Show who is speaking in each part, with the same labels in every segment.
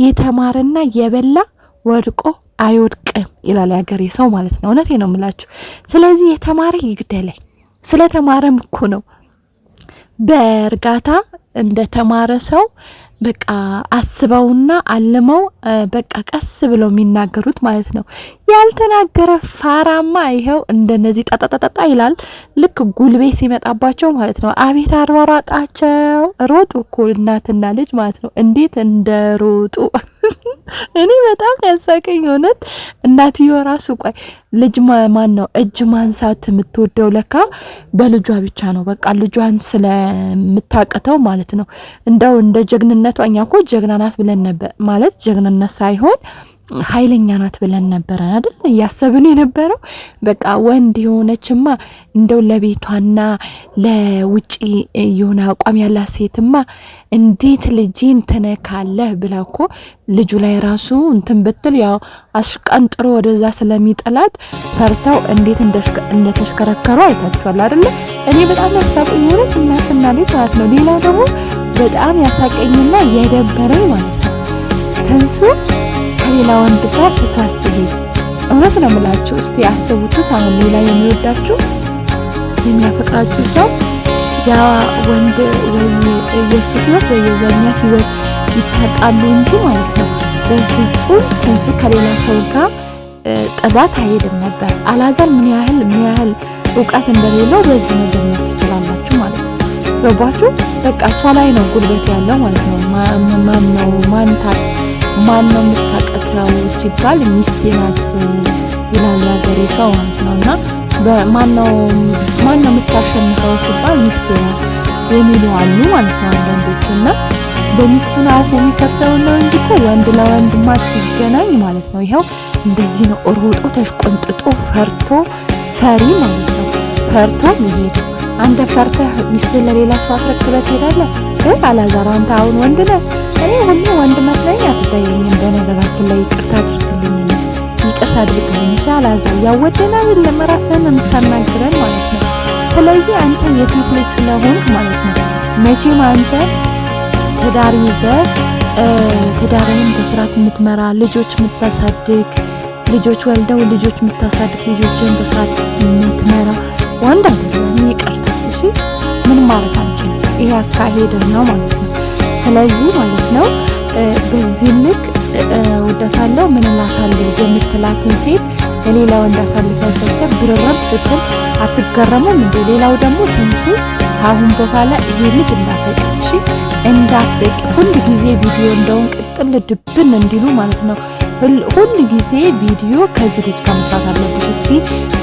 Speaker 1: የተማረና የበላ ወድቆ አይወድቅም ይላል ያገሬ ሰው ማለት ነው። እውነቴ ነው የምላችሁ። ስለዚህ የተማረ ይግደለኝ። ስለተማረም እኮ ነው በእርጋታ እንደ ተማረ ሰው በቃ አስበውና አልመው በቃ ቀስ ብለው የሚናገሩት ማለት ነው። ያልተናገረ ፋራማ ይሄው እንደነዚህ ጣጣጣጣ ይላል። ልክ ጉልቤ ሲመጣባቸው ማለት ነው። አቤት አሯሯጣቸው! ሮጡ እኮ እናትና ልጅ ማለት ነው። እንዴት እንደሮጡ እኔ በጣም ያሳቀኝ እውነት። እናትዮ ራሱ ቆይ ልጅ ማን ነው እጅ ማንሳት የምትወደው ለካ በልጇ ብቻ ነው። በቃ ልጇን ስለምታቀተው ማለት ነው። እንደው እንደ ጀግንነቷ እኛ እኮ ጀግና ናት ብለን ነበር ማለት ጀግንነት ሳይሆን ኃይለኛ ናት ብለን ነበር አይደል ያሰብን የነበረው። በቃ ወንድ የሆነችማ እንደው ለቤቷና ለውጪ የሆነ አቋም ያላት ሴትማ እንዴት ልጅን ተነካለህ ብላ እኮ ልጁ ላይ ራሱ እንትን ብትል ያው አሽቀንጥሮ ወደዛ ስለሚጥላት ፈርተው እንዴት እንደተሽከረከሩ አይታችኋል አይደል? እኔ በጣም ያሳቀኝ እውነት እናትና ልጅ ማለት ነው። ሌላ ደግሞ በጣም ያሳቀኝና የደበረኝ ማለት ነው ትንሱ ከሌላ ወንድ ጋር ትታስቢ። እውነት ነው የምላችሁ። እስቲ አስቡት። አሁን ሌላ የሚወዳችሁ የሚያፈቅራችሁ ሰው ያ ወንድ ወይ የሱ ህይወት ወይ የዛኛ ህይወት ይታጣሉ እንጂ ማለት ነው በፍጹም ትንሱ ከሌላ ሰው ጋር ጥሏት አይሄድም ነበር። አላዛር ምን ያህል እውቀት እንደሌለው በዚህ ነገር ትችላላችሁ ማለት ነው። ገባችሁ? በቃ እሷ ላይ ነው ጉልበት ያለው ማለት ነው። ማን ነው የምታቀተው ሲባል ሚስቴ ናት ይላል ያገሬ ሰው ማለት ነው። እና ማን ነው የምታሸንፈው ሲባል ሚስቴ ናት የሚሉ አሉ ማለት ነው አንዳንዶቹ። እና በሚስቱን አፉ የሚከፍተው ነው እንጂ እኮ ወንድ ለወንድማ ሲገናኝ ማለት ነው ይኸው እንደዚህ ነው ሮጦ ተሽቆንጥጦ ፈሪ ማለት ነው ፈርቶ ይሄድ። አንተ ፈርተህ ሚስትህን ለሌላ ሰው አስረክበህ ትሄዳለህ? አላዛር አንተ አሁን ወንድ ነህ። እኔ ሁሉ ወንድ መስለኝ አትታየኝም። በነገራችን ላይ ይቅርታ አድርግልኝ እሺ አላዛር። ያወደና አይደለም ራስህን የምታናግረን ማለት ነው። ስለዚህ አንተ የሴት ልጅ ስለሆንክ ማለት ነው መቼም አንተ ትዳር ይዘህ ትዳርህን በስርዓት የምትመራ ልጆች የምታሳድግ ልጆች ወልደው ልጆች የምታሳድግ ልጆችን በስርዓት የምትመራ ወንድ አይደለም። ይቅርታ እሺ ምን ማድረግ አንችልም። ይሄ አካሄድ ነው ማለት ነው። ስለዚህ ማለት ነው በዚህ ልክ ወደታለው ምን እላታለሁ የምትላትን ሴት ለሌላ ወንድ አሳልፈህ ሰጥተህ ብርረም ስትል አትገረሙም እንዴ? ሌላው ደግሞ ትንሱ ካሁን በኋላ ይሄ ልጅ እንዳፈቅሽ እንዳትቅ ሁሉ ጊዜ ቪዲዮ እንደውን ቅጥል ድብን እንዲሉ ማለት ነው ሁሉ ጊዜ ቪዲዮ ከዚህ ልጅ ጋር መስራት አለብሽ። እስቲ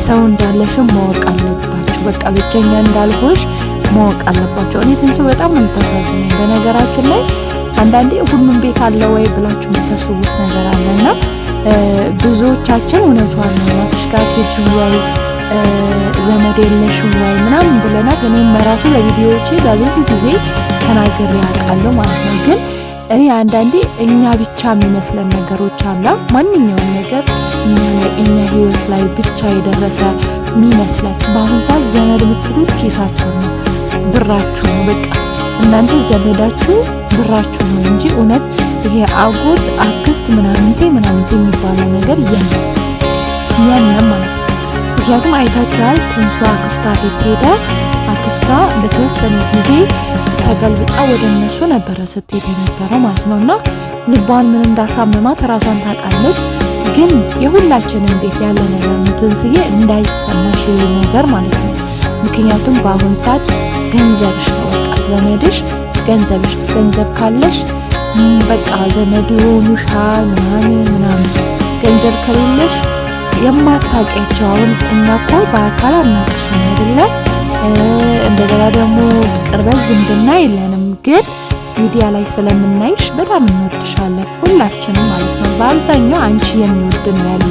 Speaker 1: ሰው እንዳለሽም ማወቅ አለባችሁ። በቃ ብቸኛ እንዳልሆንሽ ማወቅ አለባቸው። እኔ ትንሱ በጣም ነው የምታሳዝነኝ። በነገራችን ላይ አንዳንዴ ሁሉም ቤት አለ ወይ ብላችሁ የምታስቡት ነገር አለና ብዙዎቻችን እውነቷን ነው እናትሽ ጋር ትሄጂ ወይ ዘመድ የለሽም ወይ ምናምን ብለናት እኔም ራሱ ለቪዲዮዎቼ በብዙ ጊዜ ተናግሬ ያውቃለሁ ማለት ነው። ግን እኔ አንዳንዴ እኛ ብቻ የሚመስለን ነገሮች አለ። ማንኛውም ነገር እኛ ህይወት ላይ ብቻ የደረሰ የሚመስለን በአሁን ሰዓት ዘመድ የምትሉት ኪሳችሁ ነው፣ ብራችሁ ነው። በቃ እናንተ ዘመዳችሁ ብራችሁ ነው እንጂ እውነት ይሄ አጎት አክስት ምናምንቴ የሚባለው ነገር የለም ማለት ነው። ምክንያቱም አይታችኋል ትንሱ አክስቷ ቤት ሄዳ አክስቷ ለተወሰነ ጊዜ ተገልብጣ ወደ እነሱ ነበረ ስትሄድ የነበረው ማለት ነው። እና ልቧን ምን እንዳሳመማት ራሷን ታውቃለች። ግን የሁላችንም ቤት ያለ ነገር ነው ትንስዬ፣ እንዳይሰማሽ ነገር ማለት ነው። ምክንያቱም በአሁን ሰዓት ገንዘብሽ ነው በቃ ዘመድሽ ገንዘብሽ። ገንዘብ ካለሽ በቃ ዘመድ ሆኑሻል ምናምን። ገንዘብ ከሌለሽ የማታውቂያቸው አሁን እኛ እኮ በአካል አናውቅሽም አይደለ? እንደገና ደግሞ ቅርበት ዝምድና የለንም፣ ግን ሚዲያ ላይ ስለምናይሽ በጣም እንወድሻለን ሁላችንም ማለት ነው። በአብዛኛው አንቺ የሚወድ ነው ያለ።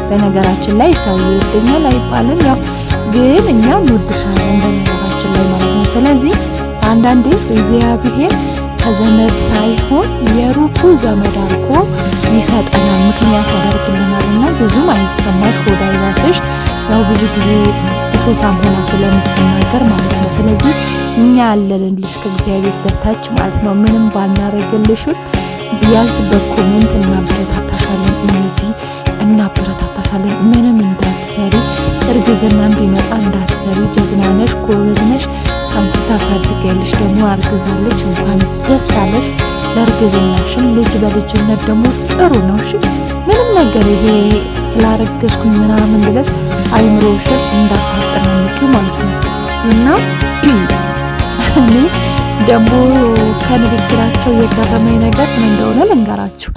Speaker 1: በነገራችን ላይ ሰው ይወደኛል አይባልም፣ ያው ግን እኛ እንወድሻለን በነገራችን ላይ ማለት ነው። ስለዚህ አንዳንዴ እግዚአብሔር ከዘመድ ሳይሆን የሩቁ ዘመድ አድርጎ ይሰጠናል፣ ምክንያት ያደርግልናል። እና ብዙም አይሰማሽ ሆዳ ይባስሽ፣ ያው ብዙ ጊዜ ብሶታም ሆና ስለምትናገር ማለት ነው። ስለዚህ እኛ ያለንልሽ ከእግዚአብሔር በታች ማለት ነው። ምንም ባናረግልሽም ቢያንስ በኮሜንት እናበረታታሻለን፣ እንደዚህ እናበረታታሻለን፣ ምንም እንዳትፈሪ፣ እርግዝናም ቢመጣ እንዳትፈሪ፣ ጀግና ነሽ፣ ጎበዝ ነሽ፣ አንቺ ታሳድጊያለሽ፣ ደግሞ አርግዛለች፣ እንኳን ደስ አለሽ፣ ለእርግዝናሽም ልጅ በልጅነት ደግሞ ጥሩ ነው። እሺ ምንም ነገር ይሄ ስላረገዝኩኝ ምናምን ብለሽ አይምሮሽን እንዳታጨናንቂ ማለት ነው። እና እኔ ደግሞ ከንግግራቸው የገረመኝ ነገር ምን እንደሆነ ልንገራችሁ።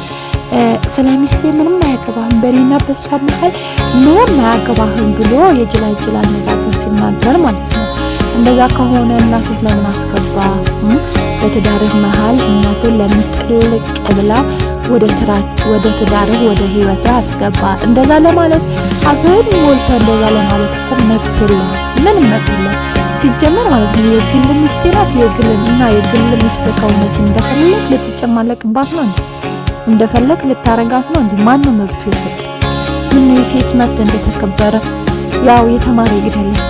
Speaker 1: ስለ ሚስቴ ምንም አያገባህም፣ በእኔና በሷ መሀል ምንም አያገባህም ብሎ የጅላጅል አነጋገር ሲናገር ማለት ነው። እንደዛ ከሆነ እናትህ ለምን አስገባ? በትዳርህ መሀል እናትህ ለምን ጥልቅ ብላ ወደ ትዳርህ ወደ ህይወትህ አስገባ? እንደዛ ለማለት አፍህን ሞልተ እንደዛ ለማለት እኮ መብት የለህም፣ ምንም መብት የለህም ሲጀመር ማለት ነው። የግል ሚስቴ ናት። የግል ሚስት ከሆነች እንደፈለግ ልትጨማለቅባት ነው እንዴ? እንደፈለግ ልታረጋት ነው እንዴ? ማን ነው መብቱ የሰጠ? ምን የሴት መብት እንደተከበረ ያው የተማረ ይግደለኝ፣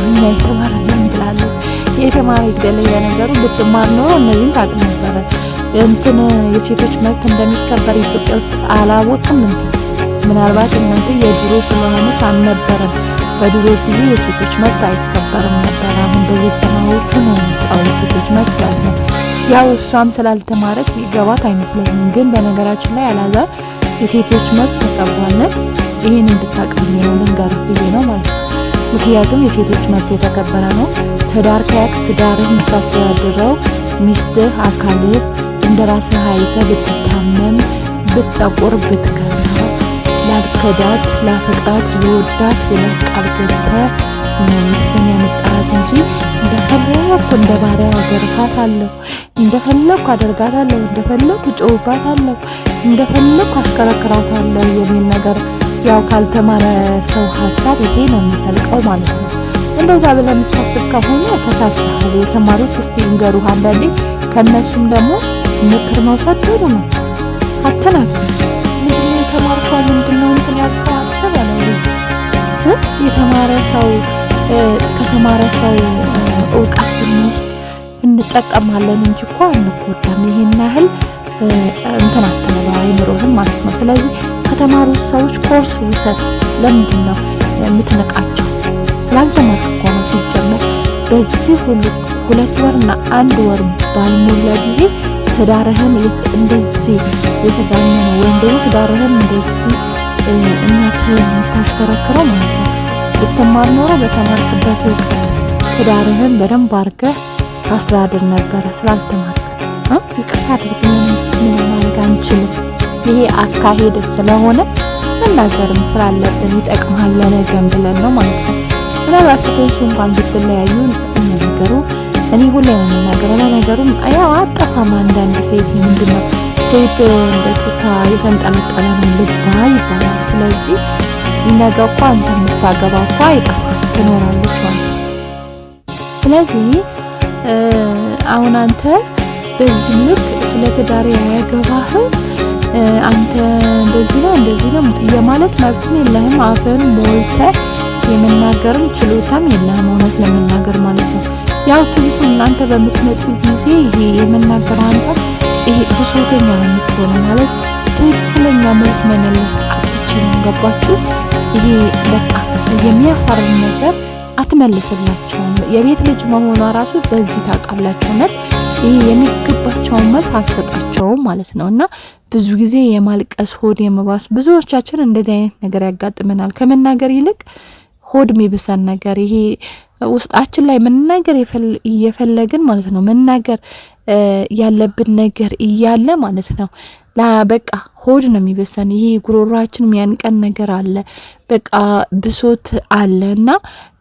Speaker 1: እኛ የተማረ ነን ብላለች። የተማረ ይግደለኝ። ለነገሩ ብትማር ኖሮ እነዚህን ታውቅ ነበረ። የሴቶች መብት እንደሚከበር ኢትዮጵያ ውስጥ አላወቅም እንዴ? ምናልባት እናንተ የድሮ ስለሆነች አልነበረም። በድሮ ጊዜ የሴቶች መብት አይከበርም ነበር። አሁን በ90ዎቹ ነው የመጣው የሴቶች መብት ነው። ያው እሷም ስላልተማረች ቢገባት አይመስለኝም። ግን በነገራችን ላይ አላዛር የሴቶች መብት ተከብሯል። ይሄን እንድታቀኝ ነው ልንገርህ ብዬ ነው ማለት ነው። ምክንያቱም የሴቶች መብት የተከበረ ነው። ትዳር ከያክ ትዳርህ የምታስተዳድረው ሚስትህ አካልህ እንደራስህ አይተህ ብትታመም ብትጠቁር ብትከሳ ላልከዳት ላፈቅራት ልወዳት ብለህ ቃል ገብተህ ነው ሚስትን ያመጣት እንጂ እንደፈለኩ እንደ ባሪያ አገርፋታለሁ፣ እንደፈለኩ አደርጋታለሁ፣ እንደፈለኩ ጮህባታለሁ፣ እንደፈለኩ አሽከረክራታለሁ የሚል ነገር ያው ካልተማረ ሰው ሀሳብ ይሄ ነው የሚፈልቀው ማለት ነው። እንደዛ ብለህ የምታስብ ከሆነ ተሳስተሃል። የተማሩት እስቲ እንገሩህ። አንዳንዴ ከነሱም ደግሞ ምክር መውሰድ ጥሩ ነው። አትናገር። ምንድነው የተማርከው? ምንድነው እንትን ያልከው? አትበለው። የተማረ ሰው ከተማረ ሰው እውቀት ብንወስድ እንጠቀማለን እንጂ እኮ አንጎዳም። ይሄን ያህል እንትን አትበለው አይምሮህም ማለት ነው። ስለዚህ ከተማሩት ሰዎች ኮርስ ውሰድ። ለምንድን ነው የምትነቃቸው? ስላልተማርክ እኮ ነው። ሲጀመር በዚህ 2 ወርና 1 ወር ባልሞላ ጊዜ ትዳርህን እንደዚህ የተጋነነ ወይም ደግሞ ትዳርህን እንደዚህ እናትህን የምታሽከረክረው ማለት ነው። ብትማር ኖሮ በተማርክበት እውቀት ትዳርህን በደንብ አድርገህ ታስተዳድር ነበረ። ስላልተማርክ ይቅርታ አድርገን ምን ማድረግ አንችልም። ይሄ አካሄድ ስለሆነ መናገርም ስላለብን ይጠቅማል ለነገም ብለን ነው ማለት ነው። ምናልባት ከተንሱ እንኳን ብትለያዩ ነገሩ እኔ ሁሌ ነው የምናገረው። ለነገሩም ያው አጠፋም አንዳንድ ሴት ምንድነው ሴት በጡታ የተንጠለጠለ ነው ልባ ይባላል። ስለዚህ ነገ እኮ አንተ የምታገባ እኮ አይጠፋም ትኖራለች ማለት ነው። ስለዚህ አሁን አንተ በዚህ ልክ ስለ ትዳር ያገባህ አንተ እንደዚህ ነው የማለት መብትም የለህም። አፍን ሞልተህ የመናገርም ችሎታም የለህም እውነት ለመናገር ማለት ነው። ያው ትንሱ እናንተ በምትመጡ ጊዜ ይሄ የመናገረው አንተ ይሄ ብሶተኛ ነው የምትሆነው ማለት ትክክለኛ መልስ መመለስ አትችልም። ገባችሁ? ይሄ በቃ የሚያሳርም ነገር አትመልስላቸውም። የቤት ልጅ መሆኗ ራሱ በዚህ ታውቃላችሁ። እውነት ይሄ የሚገባቸውን መልስ አትሰጣቸውም ማለት ነው። እና ብዙ ጊዜ የማልቀስ ሆድ የመባስ ብዙዎቻችን እንደዚህ አይነት ነገር ያጋጥመናል። ከመናገር ይልቅ ሆድ የሚብሰን ነገር ይሄ ውስጣችን ላይ መናገር እየፈለግን ማለት ነው መናገር ያለብን ነገር እያለ ማለት ነው በቃ ሆድ ነው የሚበሰን። ይሄ ጉሮሯችን የሚያንቀን ነገር አለ፣ በቃ ብሶት አለ። እና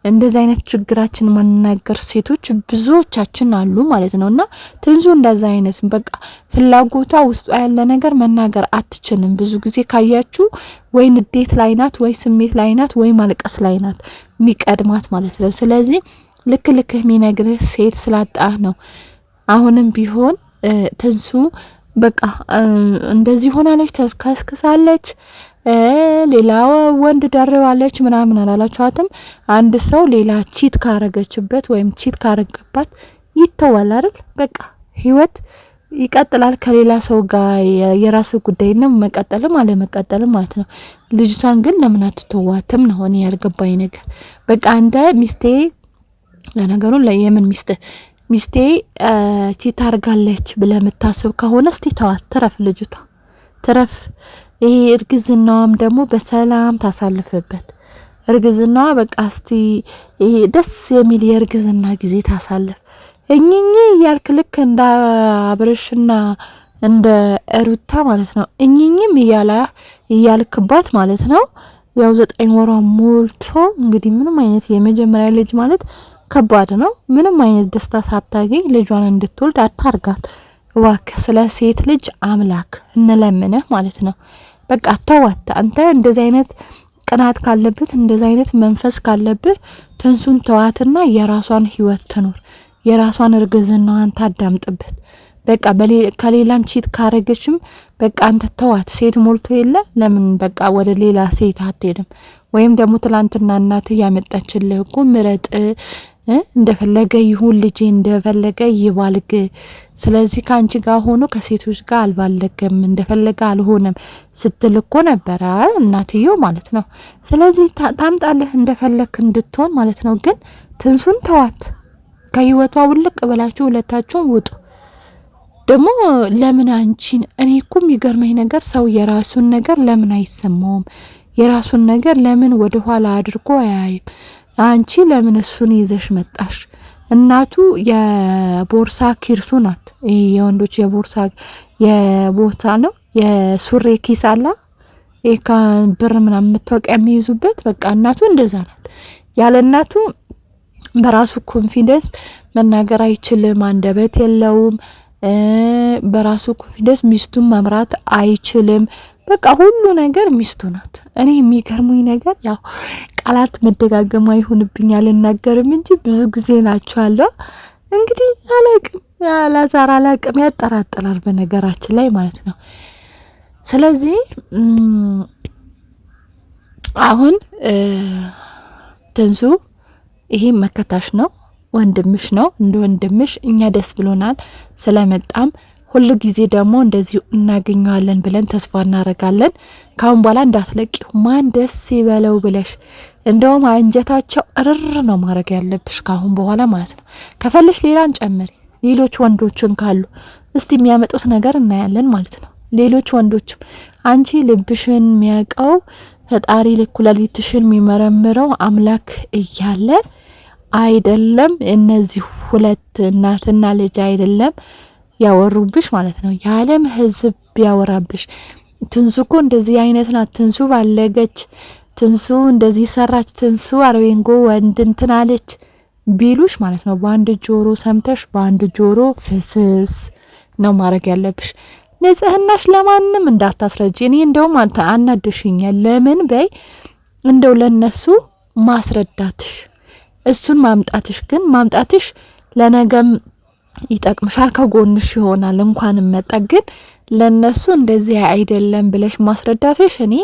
Speaker 1: እንደዚህ አይነት ችግራችን ማናገር ሴቶች ብዙዎቻችን አሉ ማለት ነው። እና ትንሱ እንደዛ አይነት በቃ ፍላጎቷ ውስጧ ያለ ነገር መናገር አትችልም። ብዙ ጊዜ ካያችሁ ወይ ንዴት ላይ ናት፣ ወይ ስሜት ላይ ናት፣ ወይ ማልቀስ ላይ ናት የሚቀድማት ማለት ነው። ስለዚህ ልክ የሚነግርህ ሴት ስላጣህ ነው። አሁንም ቢሆን ትንሱ በቃ እንደዚህ ሆናለች፣ ተከስክሳለች፣ ሌላ ወንድ ደርባለች ምናምን አላላችኋትም? አንድ ሰው ሌላ ቺት ካረገችበት ወይም ቺት ካረገባት ይተዋል አይደል? በቃ ህይወት ይቀጥላል ከሌላ ሰው ጋር የራስ ጉዳይ ነው መቀጠልም አለ መቀጠልም ማለት ነው። ልጅቷን ግን ለምን አትተዋትም ነው እኔ ያልገባኝ ነገር። በቃ አንተ ሚስቴ ለነገሩ ለየምን ሚስቴ ቺታ አርጋለች ብለህ የምታስብ ከሆነ እስቲ ተዋት፣ ትረፍ፣ ልጅቷ ትረፍ። ይሄ እርግዝናዋም ደግሞ በሰላም ታሳልፍበት። እርግዝናዋ በቃ እስቲ ይሄ ደስ የሚል የእርግዝና ጊዜ ታሳልፍ። እኝኝ ያልክ ልክ እንደ አብርሽና እንደ ሩታ ማለት ነው። እኝኝም እያልክባት ማለት ነው። ያው 9 ወሯ ሞልቶ እንግዲህ ምንም አይነት የመጀመሪያ ልጅ ማለት ከባድ ነው። ምንም አይነት ደስታ ሳታገኝ ልጇን እንድትወልድ አታርጋት እባክህ። ስለ ሴት ልጅ አምላክ እንለምነህ ማለት ነው። በቃ ተዋት። አንተ እንደዚህ አይነት ቅናት ካለበት እንደዚህ አይነት መንፈስ ካለበት ትንሱን ተዋትና የራሷን ህይወት ትኖር። የራሷን እርግዝናዋን ታዳምጥበት። በቃ ከሌላም ቺት ካረገችም በቃ አንተ ተዋት። ሴት ሞልቶ የለ ለምን በቃ ወደ ሌላ ሴት አትሄድም? ወይም ደግሞ ትላንትና እናትህ ያመጣችልህ እኮ ምረጥ እንደፈለገ ይሁን ልጄ እንደፈለገ ይባልግ። ስለዚህ ካንቺ ጋር ሆኖ ከሴቶች ጋር አልባለገም እንደፈለገ አልሆነም ስትል እኮ ነበረ እናትየው ማለት ነው። ስለዚህ ታምጣለህ እንደፈለክ እንድትሆን ማለት ነው። ግን ትንሱን ተዋት። ከህይወቷ ውልቅ ብላችሁ ሁለታችሁም ውጡ። ደግሞ ለምን አንቺን እኔ እኮ የሚገርመኝ ነገር ሰው የራሱን ነገር ለምን አይሰማውም? የራሱን ነገር ለምን ወደ ኋላ አድርጎ አያይም? አንቺ ለምን እሱን ይዘሽ መጣሽ? እናቱ የቦርሳ ኪርሱ ናት። ይሄ የወንዶች የቦርሳ ነው የሱሪ ኪስ አላ ይሄ ብር ምናምን መታወቂያ የሚይዙበት በቃ እናቱ እንደዛ ናት። ያለ እናቱ በራሱ ኮንፊደንስ መናገር አይችልም። አንደበት የለውም። በራሱ ኮንፊደንስ ሚስቱን መምራት አይችልም። በቃ ሁሉ ነገር ሚስቱ ናት። እኔ የሚገርሙኝ ነገር ያው ቃላት መደጋገም አይሆንብኝ አልናገርም እንጂ ብዙ ጊዜ ናቸዋለሁ። እንግዲህ አላቅም ያላዛር አላቅም ያጠራጥራል በነገራችን ላይ ማለት ነው። ስለዚህ አሁን ትንሱ ይሄ መከታሽ ነው፣ ወንድምሽ ነው። እንደ ወንድምሽ እኛ ደስ ብሎናል ስለመጣም ሁሉ ጊዜ ደግሞ እንደዚህ እናገኘዋለን ብለን ተስፋ እናረጋለን። ካሁን በኋላ እንዳትለቂው ማን ደስ ይበለው ብለሽ እንደውም አንጀታቸው እርር ነው ማድረግ ያለብሽ ካሁን በኋላ ማለት ነው። ከፈልሽ ሌላን ጨምሪ። ሌሎች ወንዶችን ካሉ እስቲ የሚያመጡት ነገር እናያለን ማለት ነው። ሌሎች ወንዶችም አንቺ ልብሽን የሚያውቀው ፈጣሪ ለኩላሊትሽን የሚመረምረው አምላክ እያለ አይደለም እነዚህ ሁለት እናትና ልጅ አይደለም ያወሩብሽ ማለት ነው። የዓለም ሕዝብ ያወራብሽ። ትንሱ እኮ እንደዚህ አይነት ናት፣ ትንሱ ባለገች፣ ትንሱ እንደዚህ ሰራች፣ ትንሱ አርቤንጎ ወንድ እንትን አለች ቢሉሽ ማለት ነው በአንድ ጆሮ ሰምተሽ በአንድ ጆሮ ፍስስ ነው ማድረግ ያለብሽ። ንጽህናሽ ለማንም እንዳታስረጂ። እኔ እንደውም አናደሽኛል። ለምን በይ እንደው ለነሱ ማስረዳትሽ እሱን ማምጣትሽ ለነገም ይጠቅምሻል፣ ከጎንሽ ይሆናል። እንኳን መጣ ግን ለነሱ እንደዚህ አይደለም ብለሽ ማስረዳትሽ እኔ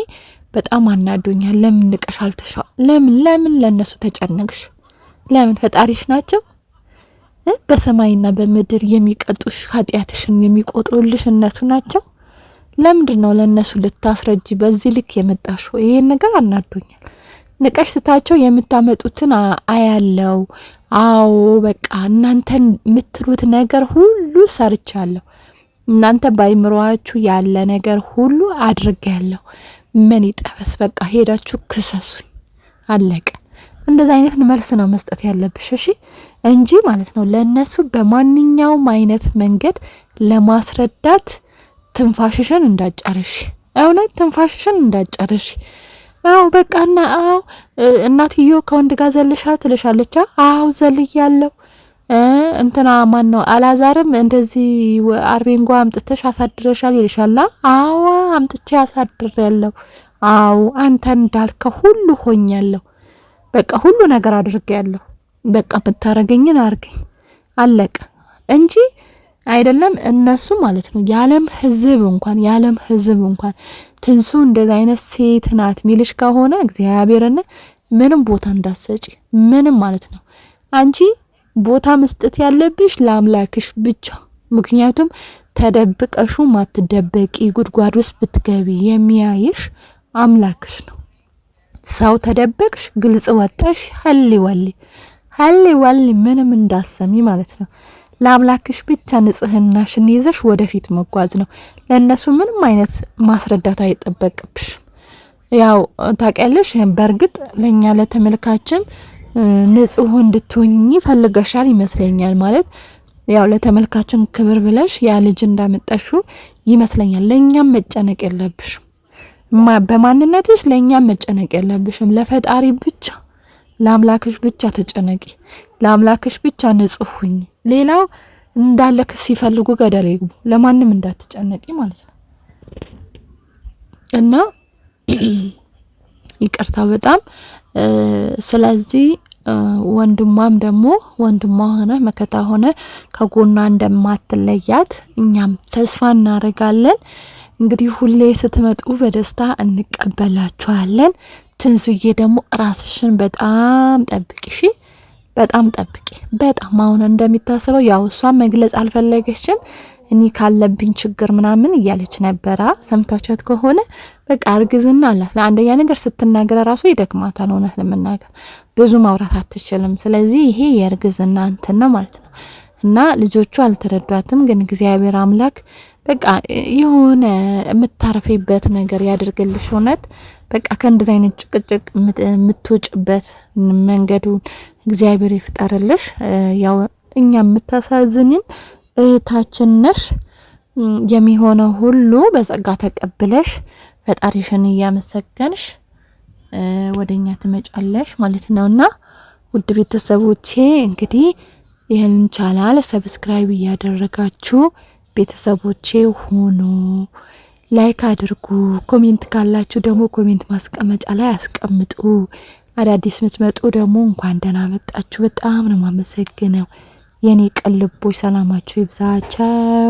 Speaker 1: በጣም አናዶኛል። ለምን ንቀሻል? ለምን ለነሱ ተጨነቅሽ? ለምን ፈጣሪሽ ናቸው በሰማይና በምድር የሚቀጡሽ ኃጢያትሽን የሚቆጥሩልሽ እነሱ ናቸው። ለምንድነው ለነሱ ልታስረጂ በዚህ ልክ የመጣሽው? ይሄን ነገር አናዶኛል። ንቀሽ ስታቸው የምታመጡትን አያለው። አዎ በቃ እናንተን የምትሉት ነገር ሁሉ ሰርቻለሁ። እናንተ ባይምሯችሁ ያለ ነገር ሁሉ አድርጌያለሁ። ምን ይጠበስ? በቃ ሄዳችሁ ክሰሱኝ፣ አለቀ። እንደዛ አይነት መልስ ነው መስጠት ያለብሽ እሺ፣ እንጂ ማለት ነው ለነሱ በማንኛውም አይነት መንገድ ለማስረዳት ትንፋሽሽን እንዳጨርሽ፣ እውነት ትንፋሽሽን እንዳጨርሽ። አዎ በቃና አዎ እናትዮ ከወንድ ጋር ዘልሻ ትልሻለች። አዎ ዘልያለሁ። እንትና ማን ነው አላዛርም እንደዚህ አርቤንጓ አምጥተሽ አሳድረሻል ይልሻላ። አዎ አምጥቼ አሳድሬያለሁ። አዎ አንተ እንዳልከው ሁሉ ሆኛለሁ። በቃ ሁሉ ነገር አድርጌያለሁ። በቃ የምታረገኝን አርገኝ፣ አለቀ እንጂ አይደለም እነሱ ማለት ነው የዓለም ሕዝብ እንኳን ትንሱ እንደዛ አይነት ሴት ናት ሚልሽ ከሆነ እግዚአብሔርን ምንም ቦታ እንዳትሰጪ፣ ምንም ማለት ነው። አንቺ ቦታ መስጠት ያለብሽ ለአምላክሽ ብቻ። ምክንያቱም ተደብቀሹ ማትደበቂ ጉድጓድ ውስጥ ብትገቢ የሚያይሽ አምላክሽ ነው። ሰው ተደበቅሽ ግልጽ ወጣሽ ሀሊ ወሊ ምንም እንዳሰሚ ማለት ነው። ለአምላክሽ ብቻ ንጽህናሽን ይዘሽ ወደፊት መጓዝ ነው። ለነሱ ምንም አይነት ማስረዳት አይጠበቅብሽ። ያው ታውቂያለሽ፣ በእርግጥ ለኛ ለተመልካችም ንጹህ እንድትሆኚ ፈልገሻል ይመስለኛል። ማለት ያው ለተመልካችን ክብር ብለሽ ያ ልጅ እንዳመጣሹ ይመስለኛል። ለኛም መጨነቅ የለብሽም። በማንነትሽ ለኛም መጨነቅ የለብሽም። ለፈጣሪ ብቻ ለአምላክሽ ብቻ ተጨነቂ። ለአምላክሽ ብቻ ንጹህ ሁኚ። ሌላው እንዳለክ ሲፈልጉ ገደል ይግቡ። ለማንም እንዳትጨነቂ ማለት ነው። እና ይቅርታ በጣም ስለዚህ ወንድሟም ደግሞ ወንድሟ ሆነ መከታ ሆነ ከጎኗ እንደማትለያት እኛም ተስፋ እናደርጋለን። እንግዲህ ሁሌ ስትመጡ በደስታ እንቀበላችኋለን። ትንሱዬ ደግሞ ራስሽን በጣም ጠብቂ እሺ፣ በጣም ጠብቂ። በጣም አሁን እንደሚታሰበው ያው እሷ መግለጽ አልፈለገችም። እኔ ካለብኝ ችግር ምናምን እያለች ነበራ። ሰምታችኋት ከሆነ በቃ እርግዝና አላት። ለአንደኛ ነገር ስትናገር ራሱ ይደክማታል። እውነት ለመናገር ብዙ ማውራት አትችልም። ስለዚህ ይሄ የእርግዝና እንትን ነው ማለት ነው። እና ልጆቹ አልተረዷትም። ግን እግዚአብሔር አምላክ በቃ የሆነ የምታርፊበት ነገር ያድርግልሽ። እውነት በቃ ከእንደዚህ አይነት ጭቅጭቅ የምትወጭበት መንገዱን እግዚአብሔር ይፍጠርልሽ። ያው እኛ የምታሳዝንን እህታችን ነሽ። የሚሆነው ሁሉ በጸጋ ተቀብለሽ ፈጣሪሽን እያመሰገንሽ ወደኛ ትመጫለሽ ማለት ነውና ውድ ቤተሰቦቼ እንግዲህ ይሄንን ቻናል ሰብስክራይብ እያደረጋችሁ ቤተሰቦቼ ሆኖ ላይክ አድርጉ። ኮሜንት ካላችሁ ደግሞ ኮሜንት ማስቀመጫ ላይ አስቀምጡ። አዳዲስ ምትመጡ ደግሞ እንኳን ደህና መጣችሁ። በጣም ነው ማመሰግነው። የኔ ቀልቦች ሰላማችሁ ይብዛቸው።